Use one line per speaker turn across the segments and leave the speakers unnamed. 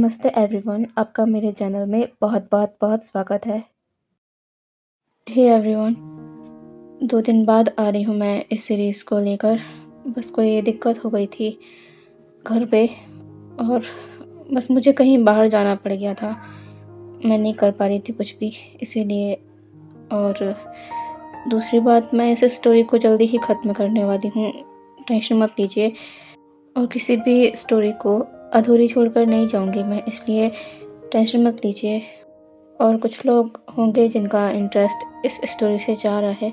नमस्ते एवरीवन, आपका मेरे चैनल में बहुत बहुत बहुत स्वागत है। हे एवरीवन, 2 दिन बाद आ रही हूँ मैं इस सीरीज़ को लेकर। बस कोई दिक्कत हो गई थी घर पे और बस मुझे कहीं बाहर जाना पड़ गया था। मैं नहीं कर पा रही थी कुछ भी इसीलिए। और दूसरी बात, मैं इस स्टोरी को जल्दी ही ख़त्म करने वाली हूँ, टेंशन मत लीजिए। और किसी भी स्टोरी को अधूरी छोड़कर नहीं जाऊँगी मैं, इसलिए टेंशन मत लीजिए। और कुछ लोग होंगे जिनका इंटरेस्ट इस स्टोरी से जा रहा है,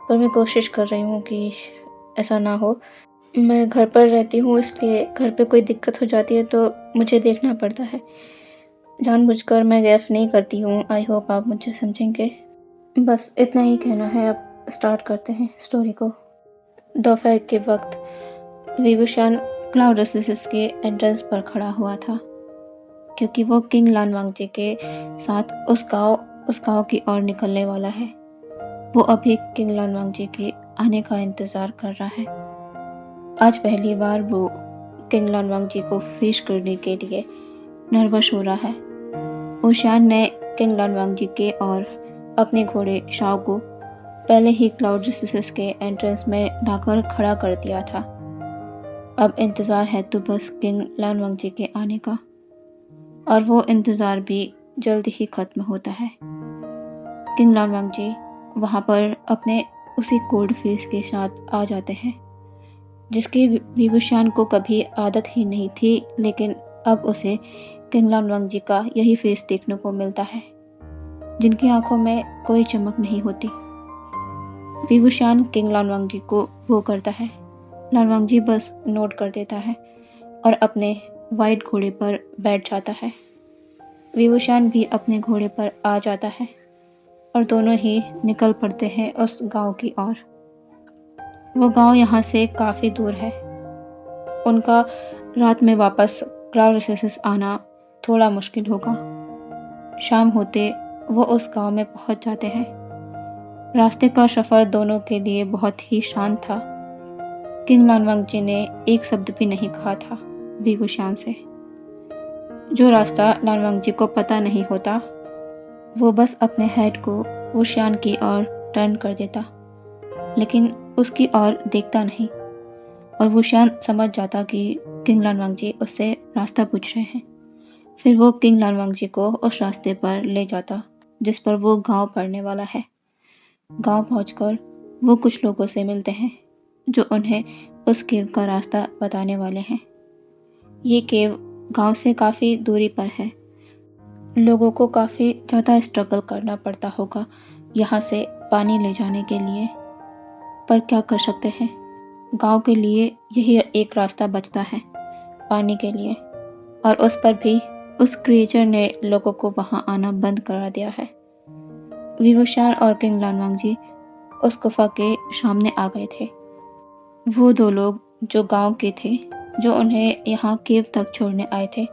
पर मैं कोशिश कर रही हूँ कि ऐसा ना हो। मैं घर पर रहती हूँ, इसलिए घर पे कोई दिक्कत हो जाती है तो मुझे देखना पड़ता है। जानबूझकर मैं गैफ नहीं करती हूँ। आई होप आप मुझे समझेंगे। बस इतना ही कहना है। अब स्टार्ट करते हैं स्टोरी को। दोपहर के वक्त विभूषण क्लाउड रेसिडेंस के एंट्रेंस पर खड़ा हुआ था, क्योंकि वो किंग लानवांगजी के साथ उस गांव की ओर निकलने वाला है। वो अभी किंग लानवांगजी के आने का इंतजार कर रहा है। आज पहली बार वो किंग लानवांगजी को फेस करने के लिए नर्वस हो रहा है। ओशियान ने किंग लानवांगजी के और अपने घोड़े शाओ को पहले ही क्लाउड रेसिडेंस के एंट्रेंस में लाकर खड़ा कर दिया था। अब इंतजार है तो बस किंग लानवांगजी के आने का, और वो इंतज़ार भी जल्द ही ख़त्म होता है। किंग लानवांगजी वहाँ पर अपने उसी कोल्ड फेस के साथ आ जाते हैं, जिसकी विभूषण को कभी आदत ही नहीं थी, लेकिन अब उसे किंग लानवांगजी का यही फेस देखने को मिलता है, जिनकी आंखों में कोई चमक नहीं होती। विभूषण किंग लानवांगजी को वो करता है। लानवांगजी बस नोट कर देता है और अपने वाइट घोड़े पर बैठ जाता है। विभूषण भी अपने घोड़े पर आ जाता है और दोनों ही निकल पड़ते हैं उस गांव की ओर। वो गांव यहाँ से काफ़ी दूर है। उनका रात में वापस क्लाउड रेसिडेंस आना थोड़ा मुश्किल होगा। शाम होते वो उस गांव में पहुंच जाते हैं। रास्ते का सफ़र दोनों के लिए बहुत ही शांत था। किंग लानवांगजी ने एक शब्द भी नहीं कहा था विभूषण से। जो रास्ता लानवांगजी को पता नहीं होता, वो बस अपने हेड को ओशियान की ओर टर्न कर देता, लेकिन उसकी ओर देखता नहीं। और वोशियान समझ जाता कि किंग लानवांगजी उससे रास्ता पूछ रहे हैं। फिर वो किंग लानवांगजी को उस रास्ते पर ले जाता जिस पर वो गांव पड़ने वाला है। गांव पहुंचकर वो कुछ लोगों से मिलते हैं जो उन्हें उस केव का रास्ता बताने वाले हैं। ये केव गांव से काफ़ी दूरी पर है। लोगों को काफ़ी ज़्यादा स्ट्रगल करना पड़ता होगा यहाँ से पानी ले जाने के लिए, पर क्या कर सकते हैं। गांव के लिए यही एक रास्ता बचता है पानी के लिए, और उस पर भी उस क्रिएचर ने लोगों को वहाँ आना बंद करा दिया है। विभूषण और किंग लानवांगजी उस गुफा के सामने आ गए थे। वो दो लोग जो गांव के थे, जो उन्हें यहाँ केव तक छोड़ने आए थे,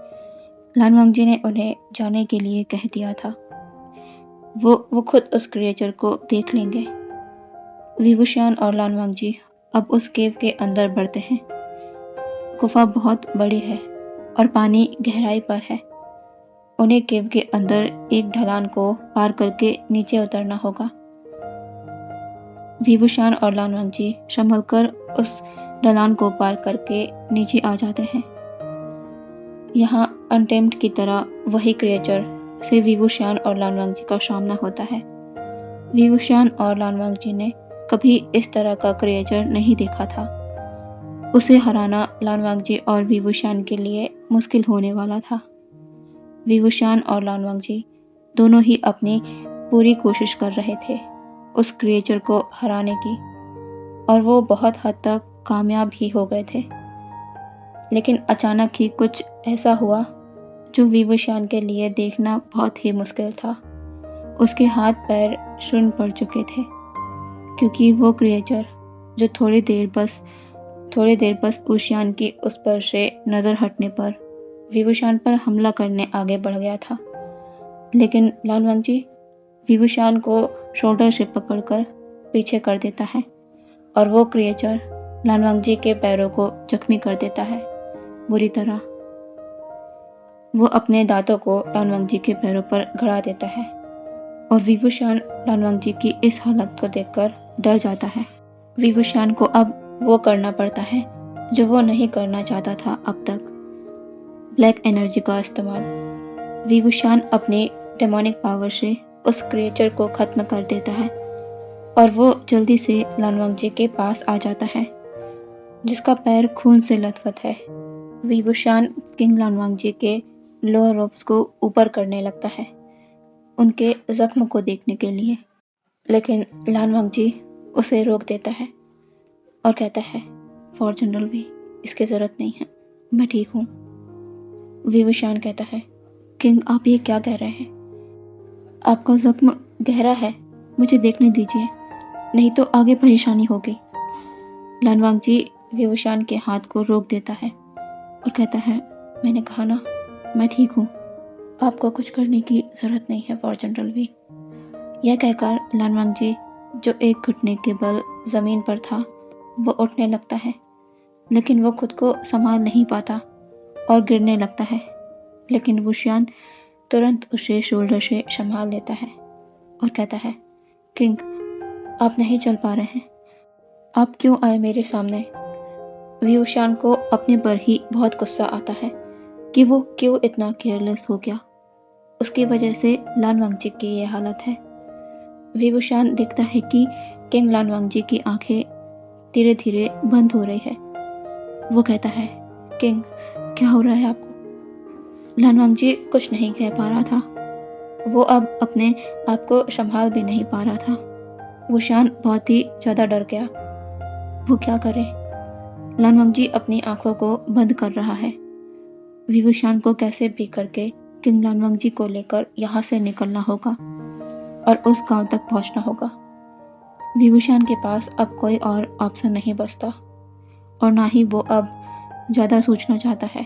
लानवांगजी ने उन्हें जाने के लिए कह दिया था। वो खुद उस क्रिएचर को देख लेंगे। विभूषण और लानवांगजी अब उस केव के अंदर बढ़ते हैं। गुफा बहुत बड़ी है और पानी गहराई पर है। उन्हें केव के अंदर एक ढलान को पार करके नीचे उतरना होगा। विभूषण और लानवांगजी संभलकर उस ढलान को पार करके नीचे आ जाते हैं। यहाँ अनटेम्ड की तरह वही क्रिएचर से विभूषण और लानवांगजी का सामना होता है। विभूषण और लानवांगजी ने कभी इस तरह का क्रिएचर नहीं देखा था। उसे हराना लानवांगजी और विभूषण के लिए मुश्किल होने वाला था। विभूषण और लानवांगजी दोनों ही अपनी पूरी कोशिश कर रहे थे उस क्रिएचर को हराने की, और वो बहुत हद तक कामयाब भी हो गए थे। लेकिन अचानक ही कुछ ऐसा हुआ जो विभूषण के लिए देखना बहुत ही मुश्किल था। उसके हाथ पैर शून्य पड़ चुके थे, क्योंकि वो क्रिएचर जो थोड़ी देर बस ओशियान की उस पर से नज़र हटने पर विभूषण पर हमला करने आगे बढ़ गया था। लेकिन लानवांगजी विभूषण को शोल्डर से पकड़कर पीछे कर देता है, और वो क्रिएचर लानवांगजी के पैरों को जख्मी कर देता है बुरी तरह। वो अपने दांतों को लानवांगजी के पैरों पर गड़ा देता है और विभूषण लानवांगजी की इस हालत को देखकर डर जाता है। विभूषण को अब वो करना पड़ता है जो वो नहीं करना चाहता था अब तक, ब्लैक एनर्जी का इस्तेमाल। विभूषण अपनी डेमोनिक पावर से उस क्रिएचर को खत्म कर देता है और वो जल्दी से लानवांगजी के पास आ जाता है जिसका पैर खून से लथपथ है। विभूषण किंग लानवांगजी के लोअर रोब्स को ऊपर करने लगता है उनके जख्म को देखने के लिए, लेकिन लानवांगजी उसे रोक देता है और कहता है, फॉर जनरल भी इसकी जरूरत नहीं है, मैं ठीक हूँ। विभूषण कहता है, किंग आप ये क्या कह रहे हैं? आपका जख्म गहरा है, मुझे देखने दीजिए, नहीं तो आगे परेशानी होगी। लानवांगजी विभूषण के हाथ को रोक देता है और कहता है, मैंने कहा ना, मैं ठीक हूँ, आपको कुछ करने की जरूरत नहीं है फॉर जनरल भी। यह कहकर लानवांगजी जो एक घुटने के बल जमीन पर था वो उठने लगता है, लेकिन वो खुद को संभाल नहीं पाता और गिरने लगता है। लेकिन विभूषण तुरंत उसे शोल्डर से संभाल लेता है और कहता है, किंग आप नहीं चल पा रहे हैं, आप क्यों आए मेरे सामने? विभूषण को अपने पर ही बहुत गुस्सा आता है कि वो क्यों इतना केयरलेस हो गया। उसकी वजह से लानवांगजी की ये हालत है। विभूषण देखता है कि किंग लानवांगजी की आंखें धीरे धीरे बंद हो रही है। वो कहता है, किंग क्या हो रहा है आपको? लानवांगजी कुछ नहीं कह पा रहा था। वो अब अपने आप को संभाल भी नहीं पा रहा था। विभूषण बहुत ही ज़्यादा डर गया। वो क्या करे? लानवांगजी अपनी आंखों को बंद कर रहा है। विभूषण को कैसे भी करके किंग लानवांगजी को लेकर यहाँ से निकलना होगा और उस गांव तक पहुँचना होगा। विभूषण के पास अब कोई और ऑप्शन नहीं बचता और ना ही वो अब ज़्यादा सोचना चाहता है।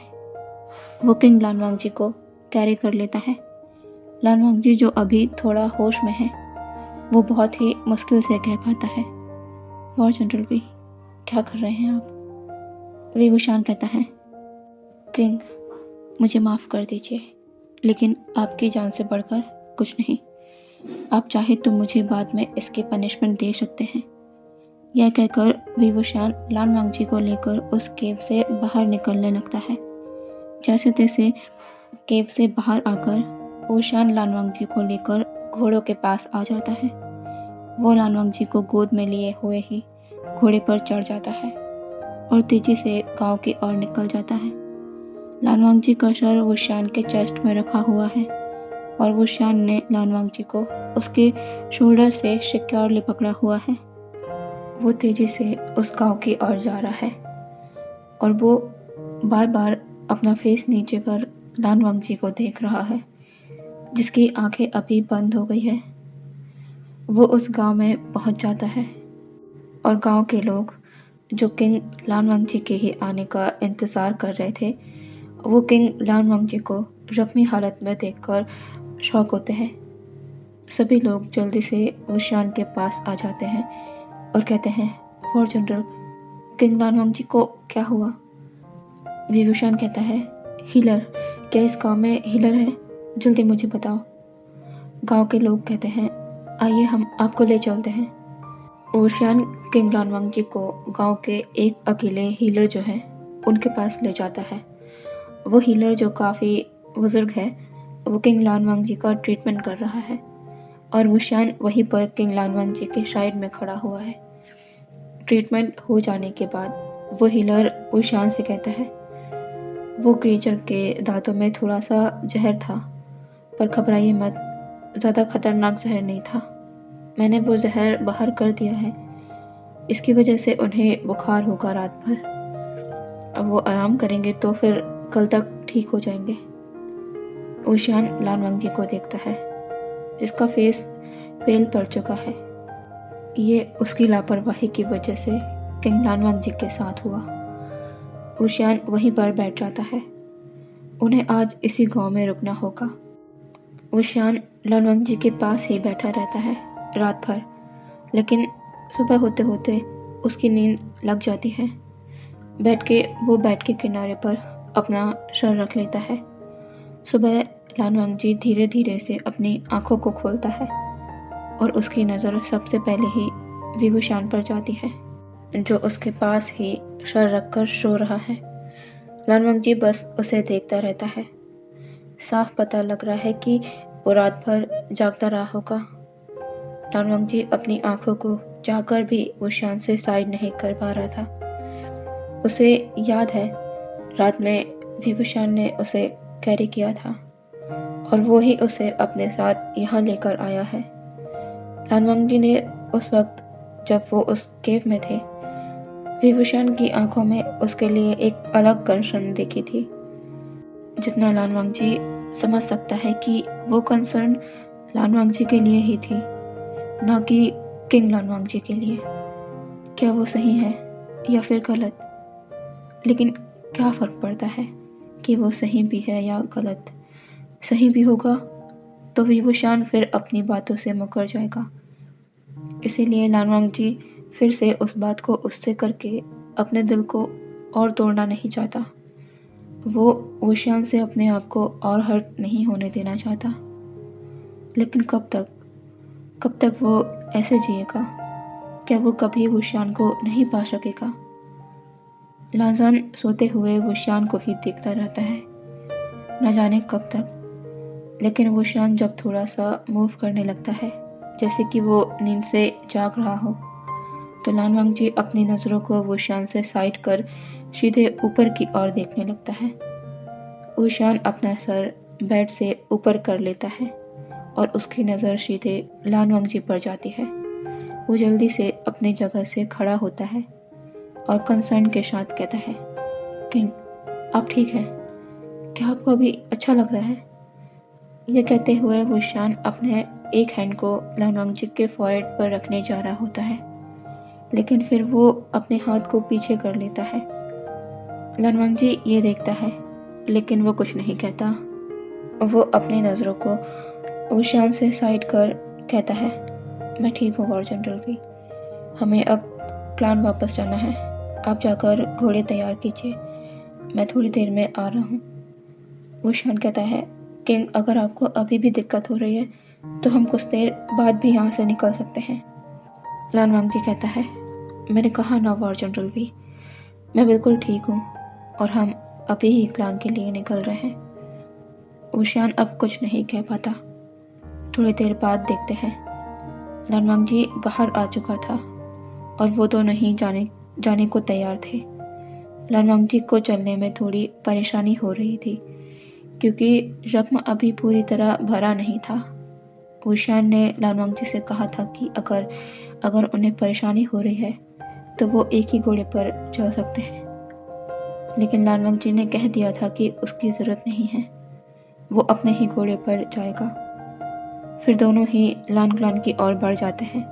वो किंग लानवांगजी को कैरी कर लेता है। लानवांगजी जो अभी थोड़ा होश में है वो बहुत ही मुश्किल से कह पाता है, फॉर जनरल भी क्या कर रहे हैं आप? विभूषण कहता है, किंग मुझे माफ़ कर दीजिए, लेकिन आपकी जान से बढ़कर कुछ नहीं। आप चाहे तो मुझे बाद में इसकी पनिशमेंट दे सकते हैं। यह कहकर विभूषण लानवांगजी को लेकर उस केव से बाहर निकलने लगता है। जैसे तैसे केव से बाहर आकर विभूषण लानवांगजी को लेकर घोड़ों के पास आ जाता है। वो लानवांगजी को गोद में लिए हुए ही घोड़े पर चढ़ जाता है और तेजी से गांव की ओर निकल जाता है। लानवांगजी का सर विभूषण के चेस्ट में रखा हुआ है और विभूषण ने लानवांगजी को उसके शोल्डर से सिक्योरली पकड़ा हुआ है। वो तेजी से उस गांव की ओर जा रहा है और वो बार बार अपना फेस नीचे कर लानवांगजी को देख रहा है जिसकी आंखें अभी बंद हो गई है। वो उस गांव में पहुंच जाता है और गांव के लोग जो किंग लानवांगजी के ही आने का इंतज़ार कर रहे थे, वो किंग लानवांगजी को जख्मी हालत में देखकर शॉक होते हैं। सभी लोग जल्दी से विभूषण के पास आ जाते हैं और कहते हैं, फॉर जनरल किंग लानवांगजी को क्या हुआ? विभूषण कहता है, हीलर, क्या इस गांव में हीलर है? जल्दी मुझे बताओ। गांव के लोग कहते हैं, आइए हम आपको ले चलते हैं। विभूषण किंग लानवांगजी को गांव के एक अकेले हीलर जो है उनके पास ले जाता है। वो हीलर जो काफ़ी बुजुर्ग है, वो किंग लानवांगजी का ट्रीटमेंट कर रहा है और विभूषण वहीं पर किंग लानवांगजी के साइड में खड़ा हुआ है। ट्रीटमेंट हो जाने के बाद वो हीलर विभूषण से कहता है, वो क्रिएचर के दांतों में थोड़ा सा जहर था, पर घबराइए मत, ज़्यादा खतरनाक जहर नहीं था। मैंने वो जहर बाहर कर दिया है, इसकी वजह से उन्हें बुखार होगा रात भर। अब वो आराम करेंगे तो फिर कल तक ठीक हो जाएंगे। विभूषण लानवांगजी को देखता है जिसका फेस पेल पड़ चुका है। ये उसकी लापरवाही की वजह से किंग लानवांगजी के साथ हुआ। विभूषण वहीं पर बैठ जाता है। उन्हें आज इसी गांव में रुकना होगा। विभूषण लानवांगजी के पास ही बैठा रहता है रात भर, लेकिन सुबह होते होते उसकी नींद लग जाती है। बैठ के किनारे पर अपना सर रख लेता है सुबह लान वांगजी धीरे धीरे से अपनी आंखों को खोलता है और उसकी नज़र सबसे पहले ही विभूषण पर जाती है, जो उसके पास ही सर रखकर सो रहा है। लान वांगजी बस उसे देखता रहता है। साफ पता लग रहा है कि वो रात भर जागता रहा होगा। लान वांगजी अपनी आंखों को चाहकर भी वुशान से साइड नहीं कर पा रहा था। उसे याद है रात में विभूषण ने उसे कैरी किया था और वो ही उसे अपने साथ यहाँ लेकर आया है। लान वांगजी ने उस वक्त जब वो उस केव में थे, विभूषण की आंखों में उसके लिए एक अलग कंसर्न देखी थी। जितना लान वांगजी समझ सकता है कि वो कंसर्न लान वांगजी के लिए ही थी, ना कि किंग लान वांगजी के लिए। क्या वो सही है या फिर गलत? लेकिन क्या फ़र्क पड़ता है कि वो सही भी है या गलत? सही भी होगा तो विभूषण फिर अपनी बातों से मुकर जाएगा। इसीलिए लान वांगजी फिर से उस बात को उससे करके अपने दिल को और तोड़ना नहीं चाहता। वो वुशान से अपने आप को और हर्ट नहीं होने देना चाहता। लेकिन कब तक वो ऐसे जिएगा? क्या वो कभी वुशान को नहीं पा सकेगा? लांजान सोते हुए वुशान को ही देखता रहता है, न जाने कब तक। लेकिन वुशान जब थोड़ा सा मूव करने लगता है, जैसे कि वो नींद से जाग रहा हो, तो लान वांगजी अपनी नज़रों को वुशान से साइड कर सीधे ऊपर की ओर देखने लगता है। वुशान अपना सर बेड से ऊपर कर लेता है और उसकी नज़र सीधे लान वांगजी पर जाती है। वो जल्दी से अपनी जगह से खड़ा होता है और कंसर्न के साथ कहता है, किंग, आप ठीक हैं? क्या आपको अभी अच्छा लग रहा है? यह कहते हुए वुशान अपने एक हैंड को लान वांगजी के फॉरहेड पर रखने जा रहा होता है, लेकिन फिर वो अपने हाथ को पीछे कर लेता है। लान वांगजी ये देखता है, लेकिन वो कुछ नहीं कहता। वो अपनी नज़रों को वुशान से साइड कर कहता है, मैं ठीक हूँ वॉर जनरल भी। हमें अब क्लान वापस जाना है। आप जाकर घोड़े तैयार कीजिए, मैं थोड़ी देर में आ रहा हूँ। वुशान कहता है, किंग, अगर आपको अभी भी दिक्कत हो रही है तो हम कुछ देर बाद भी यहाँ से निकल सकते हैं। लान वांगजी कहता है, मैंने कहा ना वॉर जनरल भी, मैं बिल्कुल ठीक हूँ और हम अभी ही क्लान के लिए निकल रहे हैं। वुशान अब कुछ नहीं कह पाता। थोड़ी देर बाद देखते हैं लान वांगजी बाहर आ चुका था और वो दोनों ही जाने को तैयार थे। लान वांगजी को चलने में थोड़ी परेशानी हो रही थी, क्योंकि जख्म अभी पूरी तरह भरा नहीं था। वुशान ने लान वांगजी से कहा था कि अगर उन्हें परेशानी हो रही है तो वो एक ही घोड़े पर चल सकते हैं, लेकिन लान वांगजी ने कह दिया था कि उसकी ज़रूरत नहीं है, वो अपने ही घोड़े पर जाएगा। फिर दोनों ही लान क्लान की ओर बढ़ जाते हैं।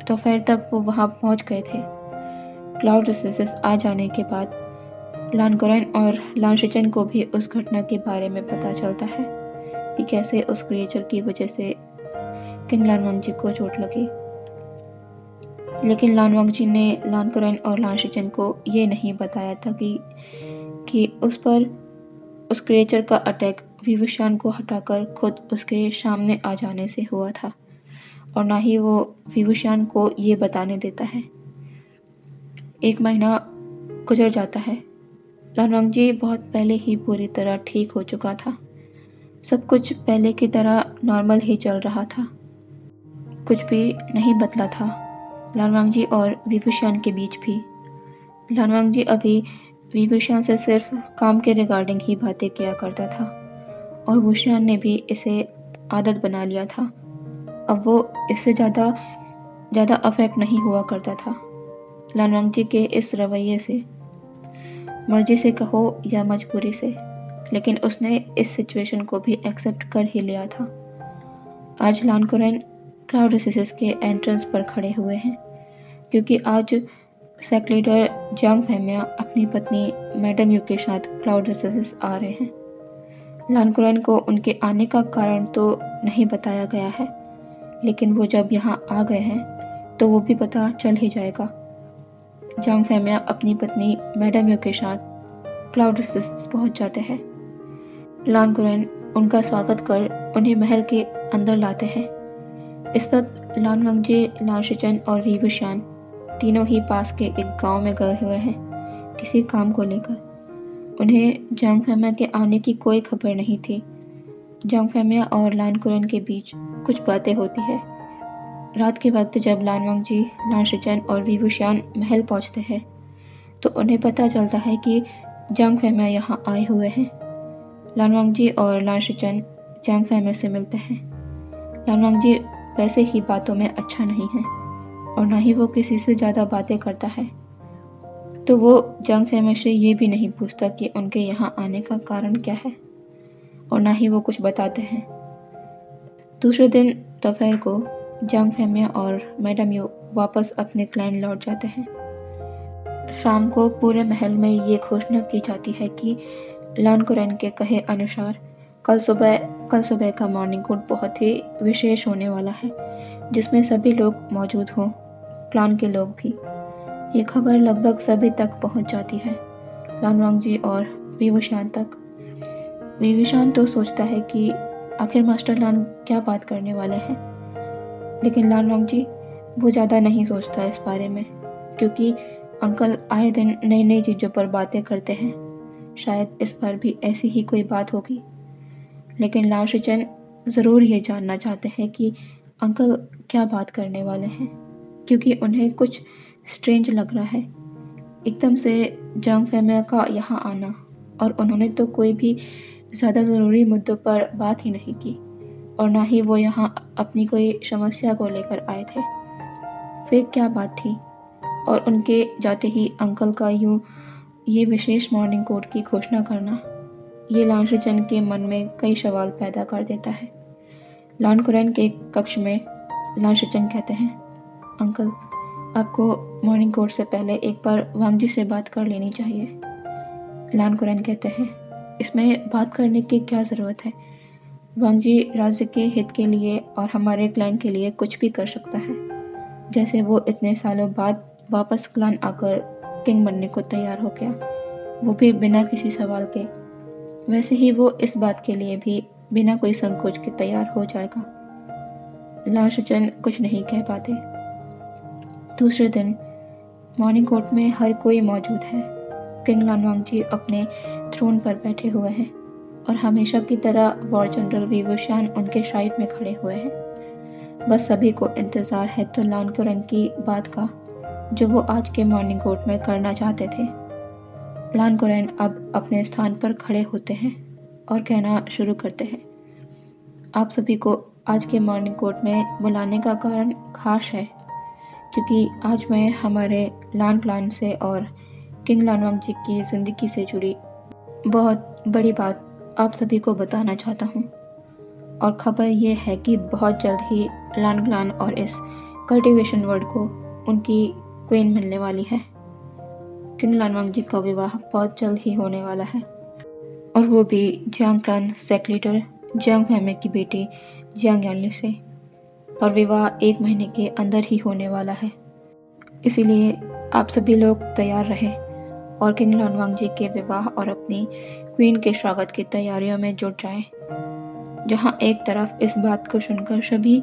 दोपहर तक वो वहाँ पहुँच गए थे। क्लाउड रिसेसेस आ जाने के बाद लान कुरैन और लान शिचन को भी उस घटना के बारे में पता चलता है कि कैसे उस क्रिएचर की वजह से किंग लान वांगजी को चोट लगी। लेकिन लान वांगजी ने लान कुरैन और लान शिचन को ये नहीं बताया था कि उस क्रिएचर का अटैक विभूषण को हटाकर खुद उसके सामने आ जाने से हुआ था, और ना ही वो विभूषण को ये बताने देता है। 1 महीना गुजर जाता है। लान वांगजी बहुत पहले ही पूरी तरह ठीक हो चुका था। सब कुछ पहले की तरह नॉर्मल ही चल रहा था। कुछ भी नहीं बदला था लान वांगजी और विभूषण के बीच भी। लान वांगजी अभी विभूषण से सिर्फ काम के रिगार्डिंग ही बातें किया करता था और वुशान ने भी इसे आदत बना लिया था। अब वो इससे ज़्यादा अफेक्ट नहीं हुआ करता था लान वांगजी के इस रवैये से, मर्जी से कहो या मजबूरी से, लेकिन उसने इस सिचुएशन को भी एक्सेप्ट कर ही लिया था। आज लान कुरैन क्लाउड रिसेसेस के एंट्रेंस पर खड़े हुए हैं, क्योंकि आज सेक्ट लीडर जांग फैमिया अपनी पत्नी मैडम यू के साथ क्लाउड रिसेसेस आ रहे हैं। लान कुरैन को उनके आने का कारण तो नहीं बताया गया है, लेकिन वो जब यहाँ आ गए हैं तो वो भी पता चल ही जाएगा। जांग फैमिया अपनी पत्नी मैडम यू के साथ क्लाउड रिसेसेस पहुँच जाते हैं। लान कुरैन उनका स्वागत कर उन्हें महल के अंदर लाते हैं। इस वक्त लान वंगजी, लान शीचेन और वी wuxian तीनों ही पास के एक गांव में गए हुए हैं किसी काम को लेकर। उन्हें जांग फैमिया के आने की कोई खबर नहीं थी। जांग फैमिया और लान कुरैन के बीच कुछ बातें होती है। रात के वक्त जब लान वंगजी, लान शीचेन और वी wuxian महल पहुंचते हैं तो उन्हें पता चलता है कि जांग फैमिया यहाँ आए हुए हैं। लान वंगजी और लान शीचेन जांग फैमिया से मिलते हैं। लान वंगजी वैसे ही बातों में अच्छा नहीं है और ना ही वो किसी से ज़्यादा बातें करता है, तो वो जांग फैमिया से ये भी नहीं पूछता कि उनके यहाँ आने का कारण क्या है और ना ही वो कुछ बताते हैं। दूसरे दिन दोपहर को जांग फैमिया और मैडम यू वापस अपने क्लैन लौट जाते हैं। शाम को पूरे महल में ये घोषणा की जाती है कि लान कुरैन के कहे अनुसार कल सुबह का मॉर्निंग कोट बहुत ही विशेष होने वाला है, जिसमें सभी लोग मौजूद हों, क्लान के लोग भी। ये खबर लगभग सभी तक पहुंच जाती है, लान वंगजी और वी wuxian तक। वी wuxian तो सोचता है कि आखिर मास्टर लान क्या बात करने वाले हैं, लेकिन लान वंगजी वो ज़्यादा नहीं सोचता इस बारे में, क्योंकि अंकल आए दिन नई नई चीज़ों पर बातें करते हैं। शायद इस बार भी ऐसी ही कोई बात होगी। लेकिन लान शीचेन ज़रूर ये जानना चाहते हैं कि अंकल क्या बात करने वाले हैं, क्योंकि उन्हें कुछ स्ट्रेंज लग रहा है एकदम से जांग फैमिया का यहाँ आना, और उन्होंने तो कोई भी ज़्यादा ज़रूरी मुद्दों पर बात ही नहीं की और ना ही वो यहाँ अपनी कोई समस्या को लेकर आए थे। फिर क्या बात थी? और उनके जाते ही अंकल का यूँ ये विशेष मॉर्निंग कोट की घोषणा करना, ये लान शीचेन के मन में कई सवाल पैदा कर देता है। लान कुरैन के कक्ष में लान शीचेन कहते हैं, अंकल आपको मॉर्निंग कोट से पहले एक बार वांगजी से बात कर लेनी चाहिए। लान कुरैन कहते हैं, इसमें बात करने की क्या ज़रूरत है? वांगजी राज्य के हित के लिए और हमारे क्लैन के लिए कुछ भी कर सकता है। जैसे वो इतने सालों बाद वापस क्लैन आकर किंग बनने को तैयार हो गया, वो भी बिना किसी सवाल के, वैसे ही वो इस बात के लिए भी बिना कोई संकोच के तैयार हो जाएगा। लान शीचेन कुछ नहीं कह पाते। दूसरे दिन मॉर्निंग कोर्ट में हर कोई मौजूद है। किंग लान वंगजी अपने थ्रोन पर बैठे हुए हैं और हमेशा की तरह वॉर जनरल वी wuxian उनके साइड में खड़े हुए हैं। बस सभी को इंतज़ार है तो लान कुरैन की बात का, जो वो आज के मॉर्निंग कोर्ट में करना चाहते थे। लान कुरैन अब अपने स्थान पर खड़े होते हैं और कहना शुरू करते हैं, आप सभी को आज के मॉर्निंग कोर्ट में बुलाने का कारण खास है, क्योंकि आज मैं हमारे लान क्लान से और किंग लान वंगजी की ज़िंदगी से जुड़ी बहुत बड़ी बात आप सभी को बताना चाहता हूँ। और ख़बर ये है कि बहुत जल्द ही लान क्लान और इस कल्टीवेशन वर्ल्ड को उनकी क्वीन मिलने वाली है। किंग लान वंगजी का विवाह बहुत जल्द ही होने वाला है, और वो भी जियांग क्लान सेक्रेटर जियांग फैमिया की बेटी जियांग यानली से, और विवाह 1 महीने के अंदर ही होने वाला है। इसीलिए आप सभी लोग तैयार रहें और किंग लान वंगजी के विवाह और अपनी क्वीन के स्वागत की तैयारियों में जुट जाएं। जहां एक तरफ इस बात को सुनकर सभी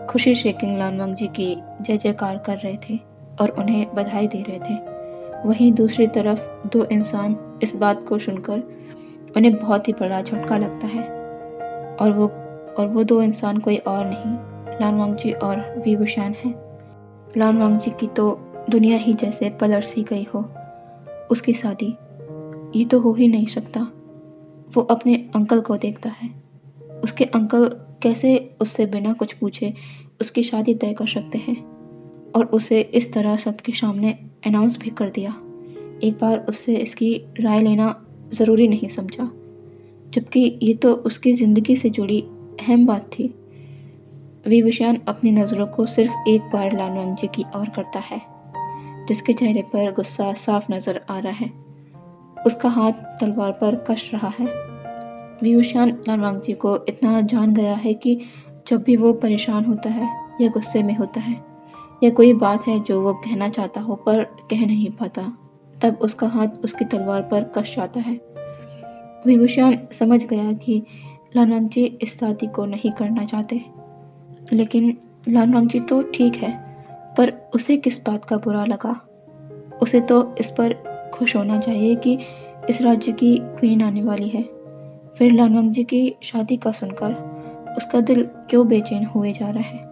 खुशी से किंग लान वंगजी की जय जयकार कर रहे थे और उन्हें बधाई दे रहे थे, वहीं दूसरी तरफ 2 इंसान इस बात को सुनकर उन्हें बहुत ही बड़ा झटका लगता है, और वो 2 इंसान कोई और नहीं, लान वंगजी और वी wuxian हैं। लान वंगजी की तो दुनिया ही जैसे पलट सी गई हो। उसकी शादी, ये तो हो ही नहीं सकता। वो अपने अंकल को देखता है। उसके अंकल कैसे उससे बिना कुछ पूछे उसकी शादी तय कर सकते हैं, और उसे इस तरह सबके सामने अनाउंस भी कर दिया। एक बार उससे इसकी राय लेना ज़रूरी नहीं समझा, जबकि ये तो उसकी ज़िंदगी से जुड़ी अहम बात थी। वी wuxian अपनी नज़रों को सिर्फ एक बार लान वंगजी की ओर करता है, जिसके चेहरे पर गुस्सा साफ नज़र आ रहा है। उसका हाथ तलवार पर कस रहा है। वी wuxian लान वंगजी को इतना जान गया है कि जब भी वो परेशान होता है या गुस्से में होता है या कोई बात है जो वो कहना चाहता हो पर कह नहीं पाता, तब उसका हाथ उसकी तलवार पर कस जाता है। विभूषण समझ गया कि लालवांगजी इस शादी को नहीं करना चाहते। लेकिन लालवांगजी तो ठीक है, पर उसे किस बात का बुरा लगा? उसे तो इस पर खुश होना चाहिए कि इस राज्य की क्वीन आने वाली है। फिर लालवांगजी की शादी का सुनकर उसका दिल क्यों बेचैन हुए जा रहा है?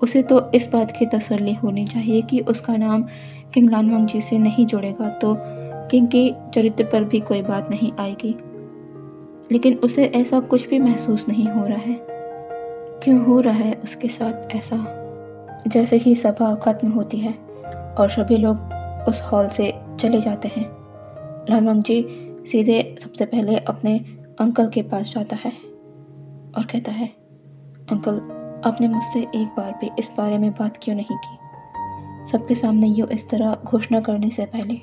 उसे तो इस बात की तसल्ली होनी चाहिए कि उसका नाम किंग लालवांगजी से नहीं जुड़ेगा तो किंग के चरित्र पर भी कोई बात नहीं आएगी। लेकिन उसे ऐसा कुछ भी महसूस नहीं हो रहा है। क्यों हो रहा है उसके साथ ऐसा? जैसे ही सभा खत्म होती है और सभी लोग उस हॉल से चले जाते हैं, लालवांगजी सीधे सबसे पहले अपने अंकल के पास जाता है और कहता है, अंकल, आपने मुझसे एक बार भी इस बारे में बात क्यों नहीं की? सबके सामने यूँ इस तरह घोषणा करने से पहले।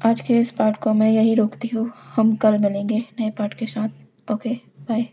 आज के इस पार्ट को मैं यही रोकती हूँ। हम कल मिलेंगे नए पार्ट के साथ। Okay, bye.